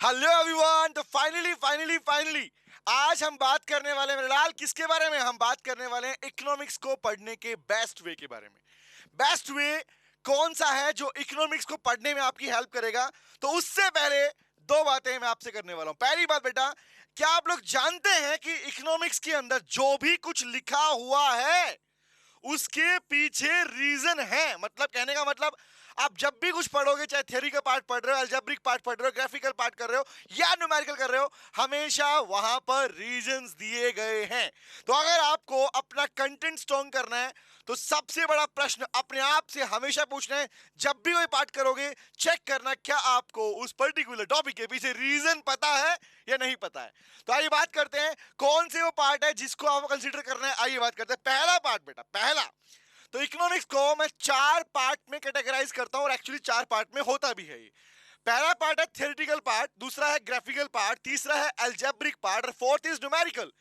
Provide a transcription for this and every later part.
Hello everyone. तो finally आज हम बात करने वाले हैं लाल किसके बारे में। हम बात करने वाले हैं इकोनॉमिक्स को पढ़ने के बेस्ट वे के बारे में। बेस्ट वे कौन सा है जो इकोनॉमिक्स को पढ़ने में आपकी हेल्प करेगा। तो उससे पहले दो बातें मैं आपसे करने वाला हूं। पहली बात बेटा, क्या आप लोग जानते हैं कि इकोनॉमिक्स के अंदर जो भी कुछ लिखा हुआ है उसके पीछे रीजन है। मतलब कहने का मतलब, आप जब भी कुछ पढ़ोगे, चाहे थ्योरी का पार्ट पढ़ रहे हो, अलजेब्रिक पार्ट पढ़ रहे हो, ग्राफिकल पार्ट कर रहे हो या न्यूमेरिकल कर रहे हो, हमेशा वहां पर रीजंस दिए गए हैं। तो अगर आपको अपना कंटेंट स्ट्रॉन्ग करना है तो सबसे बड़ा प्रश्न अपने आप से हमेशा पूछना है, जब भी कोई पार्ट करोगे चेक करना क्या आपको उस पर्टिकुलर टॉपिक के पीछे रीजन पता है या नहीं पता है। तो आइए बात करते हैं कौन से वो पार्ट है जिसको आपको कंसीडर करना है। आइए बात करते हैं पहला पार्ट बेटा, पहला। तो इकोनॉमिक्स को मैं चार पार्ट में कैटेगराइज करता हूं और एक्चुअली चार पार्ट में होता भी है ये। पहला पार्ट है थ्योरेटिकल पार्ट, दूसरा है ग्राफिकल पार्ट, तीसरा है अलजेब्रिक पार्ट और फोर्थ इज न्यूमेरिकल।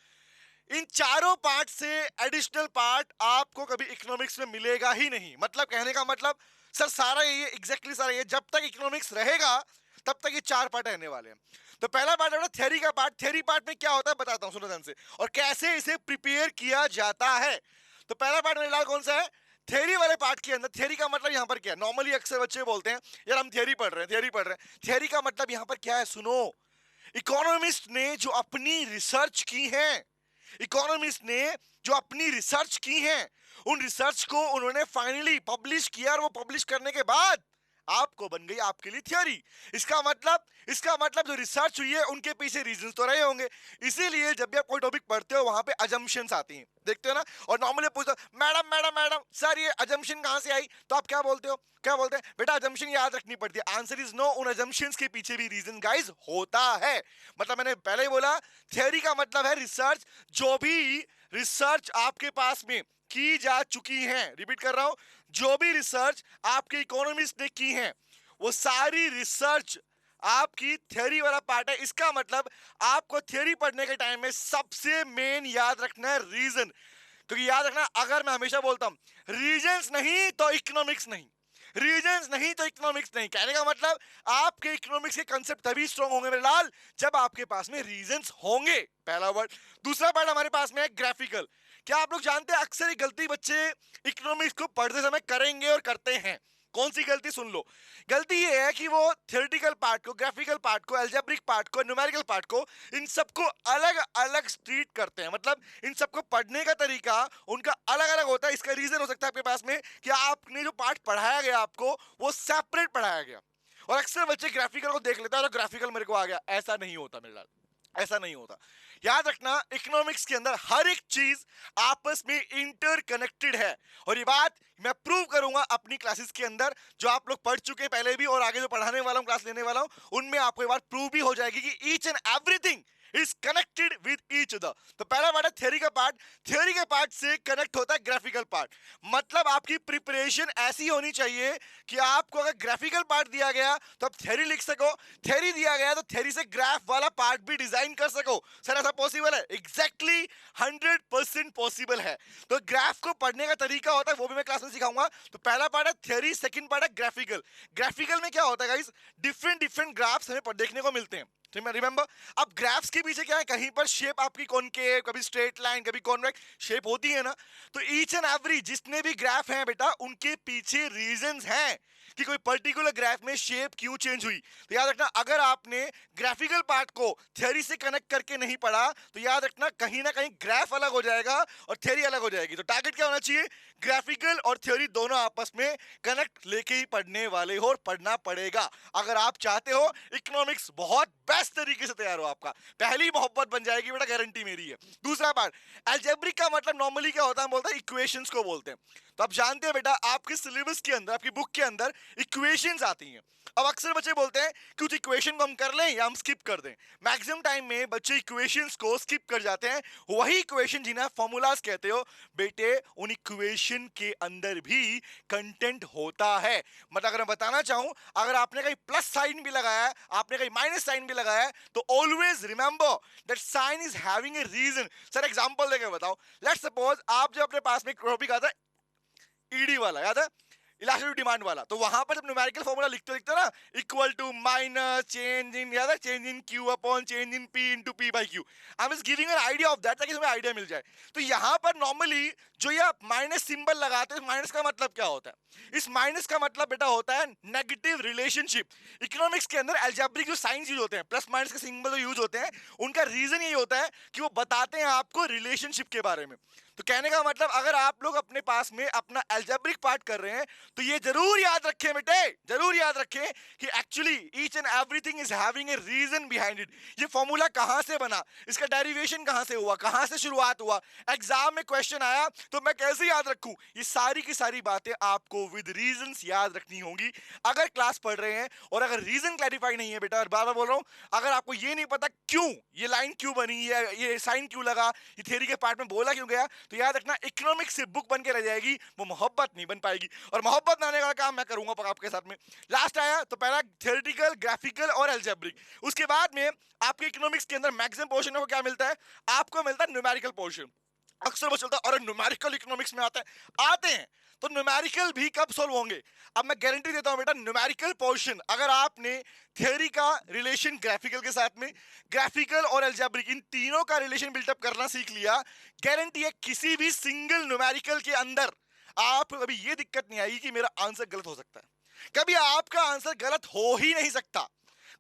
इन चारों पार्ट से एडिशनल पार्ट आपको कभी इकोनॉमिक्स में मिलेगा ही नहीं। मतलब कहने का मतलब सर सारा ये एग्जैक्टली सारा ये, जब तक इकोनॉमिक्स रहेगा तब तक ये चार पार्ट रहने वाले हैं। तो पहला पार्ट है थ्योरी का पार्ट। थ्योरी पार्ट में क्या होता है बताता हूं, सुनो ध्यान से, और कैसे इसे प्रिपेयर किया जाता है। तो पहला पार्ट मेरे लाल कौन सा है? थ्योरी वाले पार्ट के अंदर। थ्योरी का मतलब यहां पर क्या है? नॉर्मली अक्सर बच्चे बोलते हैं यार हम थ्योरी पढ़ रहे हैं, थ्योरी पढ़ रहे हैं। थ्योरी का मतलब यहां पर क्या है? सुनो, इकोनॉमिस्ट ने जो अपनी रिसर्च की है, इकोनॉमिस्ट ने जो अपनी रिसर्च की है, उन रिसर्च को उन्होंने फाइनली पब्लिश किया और वो पब्लिश करने के बाद आपको बन गई आपके लिए थ्योरी। इसका मतलब जो रिसर्च हुई है उनके पीछे रीजंस तो रहे होंगे। इसीलिए जब भी आप कोई टॉपिक पढ़ते हो वहां पे अजम्पशंस आती हैं, देखते हो ना। और नॉर्मली पूछते हो मैडम मैडम मैडम सर ये अजम्पशन कहां से आई, तो आप क्या बोलते हो? क्या बोलते हैं बेटा? अजम्पशन याद रखनी पड़ती है। Answer is no. उन अजम्पशंस के पीछे भी रीजन गाइस होता है। मतलब मैंने पहले ही बोला, थ्योरी का मतलब है रिसर्च। जो भी रिसर्च आपके पास में की जा चुकी है, रिपीट कर रहा हूं, जो भी रिसर्च आपके इकोनॉमिस्ट ने की है वो सारी रिसर्च आपकी थ्योरी वाला पार्ट है। इसका मतलब आपको थ्योरी पढ़ने के टाइम में सबसे मेन याद रखना है रीजन। क्योंकि याद रखना, अगर मैं हमेशा बोलता हूं रीजंस नहीं तो इकोनॉमिक्स नहीं, रीजंस नहीं तो इकोनॉमिक्स नहीं, कहने का मतलब आपके इकोनॉमिक्स के कंसेप्ट तभी स्ट्रांग होंगे मेरे लाल जब आपके पास में रीजंस होंगे। पहला वर्ड। दूसरा वर्ड हमारे पास में है ग्राफिकल। क्या आप लोग जानते हैं अक्सर ये गलती बच्चे इकोनॉमिक्स को पढ़ते समय करेंगे और करते हैं? कौन सी गलती? सुन लो। गलती ये है कि वो थ्योरेटिकल पार्ट को, ग्राफिकल पार्ट को, अलजेब्रिक पार्ट को, न्यूमेरिकल पार्ट को, इन सबको अलग अलग ट्रीट करते हैं। मतलब इन सबको पढ़ने का तरीका उनका अलग अलग होता है। इसका रीजन हो सकता है आपके पास में कि आपने जो पार्ट पढ़ाया गया आपको वो सेपरेट पढ़ाया गया। और अक्सर बच्चे ग्राफिकल को देख लेता है और ग्राफिकल मेरे को आ गया। ऐसा नहीं होता मेरे लाल, ऐसा नहीं होता। याद रखना, इकोनॉमिक्स के अंदर हर एक चीज आपस में इंटरकनेक्टेड है। और ये बात मैं प्रूव करूंगा अपनी क्लासेस के अंदर, जो आप लोग पढ़ चुके हैं पहले भी और आगे जो पढ़ाने वाला हूं, क्लास लेने वाला हूं, उनमें आपको ये बात प्रूव भी हो जाएगी कि each and everything is connected with each other. तो पहला पार्ट है थ्योरी का पार्ट। थ्योरी के पार्ट से कनेक्ट होता है ग्राफिकल पार्ट। मतलब आपकी प्रिपरेशन ऐसी होनी चाहिए कि आपको अगर ग्राफिकल पार्ट दिया गया तो आप थ्योरी लिख सको, थ्योरी दिया गया तो थ्योरी से ग्राफ वाला पार्ट भी डिजाइन कर सको। सर ऐसा पॉसिबल है? एग्जैक्टली 100% पॉसिबल है। तो ग्राफ को पढ़ने का तरीका होता है, वो भी मैं क्लास में सिखाऊंगा। तो पहला पार्ट है थ्योरी, सेकंड पार्ट है ग्राफिकल। ग्राफिकल में क्या होता है गाइस? डिफरेंट डिफरेंट ग्राफ्स हमें देखने को मिलते हैं। रिमेंबर, अब ग्राफ्स के पीछे क्या है? कहीं पर शेप आपकी कॉनकेव, कभी स्ट्रेट लाइन, कभी कॉन्वेक्स शेप होती है ना। तो ईच एंड एवरी जितने भी ग्राफ हैं बेटा, उनके पीछे रीजंस हैं कि कोई पर्टिकुलर ग्राफ में शेप क्यों चेंज हुई। तो याद रखना, अगर आपने ग्राफिकल पार्ट को थ्योरी से कनेक्ट करके नहीं पढ़ा तो याद रखना कहीं ना कहीं ग्राफ अलग हो जाएगा और थ्योरी अलग हो जाएगी। तो टारगेट क्या होना चाहिए? ग्राफिकल और थ्योरी दोनों आपस में कनेक्ट लेके ही पढ़ने वाले हो और पढ़ना पड़ेगा अगर आप चाहते हो इकोनॉमिक्स बहुत बेस्ट तरीके से तैयार हो। आपका पहली मोहब्बत बन जाएगी बेटा, गारंटी मेरी है। दूसरा पार्ट अलजेब्रिक का मतलब नॉर्मली क्या होता है? हम बोलते हैं इक्वेशंस को बोलते हैं। तो आप जानते हैं बेटा, आपके सिलेबस के अंदर, आपकी बुक के अंदर इक्वेशंस आती हैं। अब अक्सर बच्चे बोलते हैं कि उस इक्वेशन को हम कर लें या हम स्किप कर दें। मैक्सिमम टाइम में बच्चे इक्वेशंस को स्किप कर जाते हैं। वही इक्वेशन जिन्हें फॉर्मूलाज कहते हो बेटे, उन इक्वेशन के अंदर भी कंटेंट होता है। मतलब अगर मैं बताना चाहूं, अगर आपने कहीं प्लस साइन भी लगाया है, आपने कहीं माइनस साइन भी लगाया है, तो always remember that sign is having a reason. Sir example देकर बताओ। लेट्स सपोज आप जो अपने पास में एक टॉपिक आता है ईडी वाला, याद है? इलास्टिक डिमांड वाला, तो वहां पर जब न्यूमेरिकल फॉर्मूला लिखते ना, equal to minus change in Q upon change in P into P by Q. I am just giving an idea of that, ताकि तुम्हें आइडिया मिल जाए। तो यहाँ पर नॉर्मली जो ये माइनस सिंबल लगाते हैं, माइनस का मतलब क्या होता है? इस माइनस का मतलब बेटा होता है नेगेटिव रिलेशनशिप। इकोनॉमिक्स के अंदर अलजेब्रिक जो साइंस यूज होते हैं, प्लस माइनस के सिंबल जो यूज होते हैं, उनका रीजन यही होता है कि वो बताते हैं आपको रिलेशनशिप के बारे में। तो कहने का मतलब अगर आप लोग अपने पास में अपना अलजेब्रिक पार्ट कर रहे हैं तो ये जरूर याद रखें बेटे, जरूर याद रखें कि actually each and everything is having a reason behind it. ये फॉर्मूला कहां से बना, इसका डेरिवेशन कहां से हुआ, कहां से शुरुआत हुआ, एग्जाम में क्वेश्चन आया तो मैं कैसे याद रखूं, ये सारी की सारी बातें आपको विद रीजंस याद रखनी होंगी अगर क्लास पढ़ रहे हैं। और अगर रीजन क्लैरिफाई नहीं है बेटा, और बार बार बोल रहा हूं, अगर आपको ये नहीं पता क्यों ये लाइन क्यों बनी है, ये साइन क्यों लगा, ये थ्योरी के पार्ट में बोला क्यों गया, तो याद रखना इकोनॉमिक्स से बुक बन के रह जाएगी, वो मोहब्बत नहीं बन पाएगी। और मोहब्बत बनाने का काम मैं करूंगा आपके साथ में। लास्ट आया तो पहला थ्योरेटिकल, ग्राफिकल और अलजेब्रिक। उसके बाद में आपके इकोनॉमिक्स के अंदर मैक्सिमम पोर्शन को क्या मिलता है, आपको मिलता है न्यूमेरिकल पोर्शन। अक्सर वो चलता है और न्यूमेरिकल इकोनॉमिक्स में आते हैं तो न्यूमेरिकल भी कब सॉल्व होंगे? अब मैं गारंटी देता हूं बेटा, न्यूमेरिकल पोर्शन अगर आपने थ्योरी का रिलेशन ग्राफिकल के साथ में, ग्राफिकल और अलजेब्रिक इन तीनों का रिलेशन बिल्टअप करना सीख लिया, गारंटी है किसी भी सिंगल न्यूमेरिकल के अंदर आप कभी ये दिक्कत नहीं आएगी कि मेरा आंसर गलत हो सकता है। कभी आपका आंसर गलत हो ही नहीं सकता।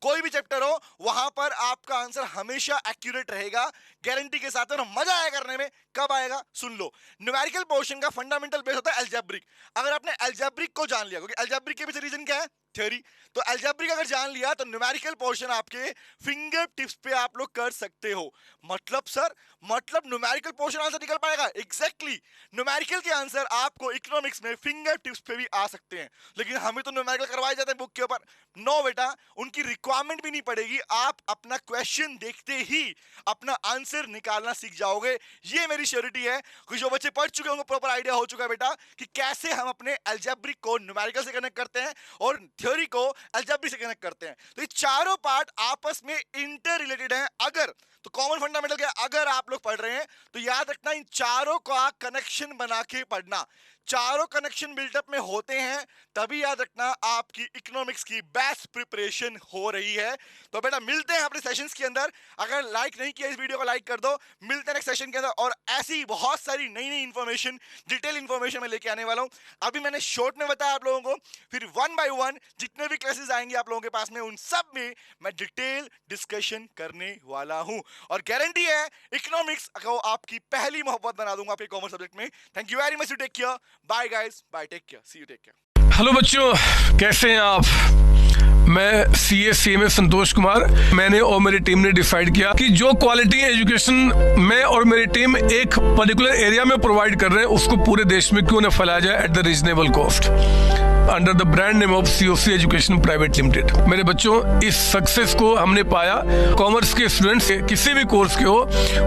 कोई भी चैप्टर हो वहां पर आपका आंसर हमेशा एक्यूरेट रहेगा, गारंटी के साथ। और मजा आया करने में, कब आएगा सुन लो। न्यूमेरिकल पोर्शन का फंडामेंटल बेस होता है अलजेब्रिक। अगर आपने अलजेब्रिक को जान लिया, क्योंकि अलजेब्रिक के पीछे रीजन क्या है, थ्योरी, तो अलजेब्रिक अगर जान लिया तो न्यूमेरिकल पोर्शन आपके फिंगर टिप्स पे आप लोग कर सकते हो। मतलब सर, मतलब न्यूमेरिकल पोर्शन आंसर निकल पाएगा? एग्जैक्टली न्यूमेरिकल के आंसर आपको इकोनॉमिक्स में फिंगर टिप्स पे भी आ सकते हैं। लेकिन हमें तो न्यूमेरिकल करवाए जाते हैं बुक के ऊपर। नो बेटा, उनकी रिक्वायरमेंट भी नहीं पड़ेगी, आप अपना क्वेश्चन देखते ही अपना आंसर निकालना सीख जाओगे। ये मेरी श्योरिटी है कि जो बच्चे पढ़ चुके होंगे प्रॉपर आइडिया हो चुका है बेटा कि कैसे हम अपने अलजेब्रिक को न्यूमेरिकल से कनेक्ट करते हैं और थ्योरी को अलजेब्रिक से कनेक्ट करते हैं। तो ये चारों पार्ट आपस में इंटर रिलेटेड हैं। अगर तो कॉमन फंडामेंटल क्या, अगर आप लोग पढ़ रहे हैं तो याद रखना इन चारों का कनेक्शन बना के पढ़ना। चारों कनेक्शन बिल्टअप में होते हैं तभी याद रखना आपकी इकोनॉमिक्स की बेस्ट प्रिपरेशन हो रही है। तो बेटा मिलते हैं अपने सेशंस के अंदर। अगर लाइक नहीं किया इस वीडियो को लाइक कर दो। मिलते हैं नेक्स्ट सेशन के अंदर और ऐसी बहुत सारी नई नई इंफॉर्मेशन, डिटेल इंफॉर्मेशन मैं लेके आने वाला हूं। अभी मैंने शॉर्ट में बताया आप लोगों को, फिर 1 बाय 1 जितने भी क्लासेस आएंगे आप लोगों के पास में, उन सब में मैं डिटेल डिस्कशन करने वाला हूं। और गारंटी है इकोनॉमिक्स को आपकी पहली मोहब्बत बना दूंगा आपके कॉमर्स सब्जेक्ट में। Thank you very much, you take care, bye guys, bye, take care, see you, take care. Hello बच्चों, कैसे हैं आप? मैं CA संतोष कुमार। मैंने और मेरी टीम ने डिसाइड किया कि जो क्वालिटी एजुकेशन मैं और मेरी टीम एक पर्टिकुलर एरिया में प्रोवाइड कर रहे हैं उसको पूरे देश में क्यों न फैलाया जाए at the reasonable cost under the brand name of COC education private limited. मेरे बच्चों, इस सक्सेस को हमने पाया, कॉमर्स के स्टूडेंट्स किसी भी कोर्स के हो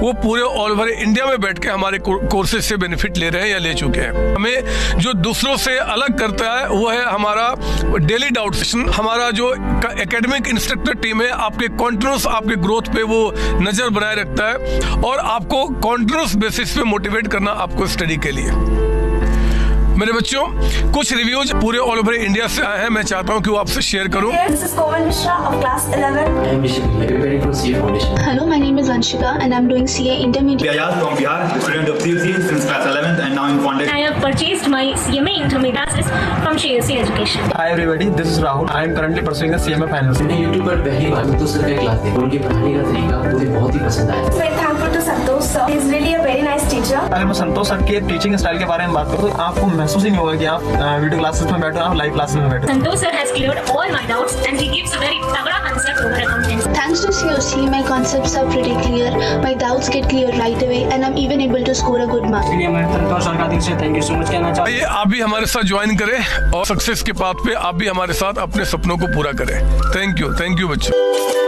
वो पूरे ऑल ओवर इंडिया में बैठ के हमारे कोर्सेज से बेनिफिट ले रहे हैं या ले चुके हैं। हमें जो दूसरों से अलग करता है वो है हमारा डेली डाउट सेशन। हमारा जो एकेडमिक इंस्ट्रक्टर टीम है आपके कॉन्टिन्यूस आपके ग्रोथ पे वो नजर बनाए रखता है और आपको कॉन्टिन्यूस बेसिस पे मोटिवेट करना आपको स्टडी के लिए। मेरे बच्चों, कुछ रिव्यूज पूरे ऑल ओवर इंडिया से आए हैं, मैं चाहता हूं कि वो आपसे शेयर करूं। This is Komal Mishra of class 11. I am Vishal, preparing for CA Foundation. Hello, my name is Anshika and I'm doing CA Intermediate. Ayaz from Bihar, student of COC since class 11th and now in Foundation. I have purchased my CMA Intermediate classes from COC Education. Hi everybody, this is Rahul. I am currently pursuing the CMA finals. मैंने YouTube पर पहली बार तो sir का class देखा, उनके पढ़ाने का तरीका मुझे बहुत ही पसंद आया। Very thankful to Santosh sir. He is really a very nice teacher. अगर मैं संतोष सर के टीचिंग स्टाइल के बारे में बात करूँ तो आपको महसूस ही नहीं होगा कि आप वीडियो क्लासेस में बैठे हो, आप लाइव क्लासेस में बैठे हो। Santosh sir has cleared all my doubts and he gives a very तगड़ा answer to my accountancy. Thanks to COC, my concepts are pretty clear, my doubts get clear right away and I'm even able to score a good mark. इसलिए मैं संतोष sir का दिल से thank you so much कहना चाहता हूँ। आइए आप भी हमारे साथ ज्वाइन करें और सक्सेस के पाथ पे आप भी हमारे साथ अपने सपनों को पूरा करें। थैंक यू बच्चों।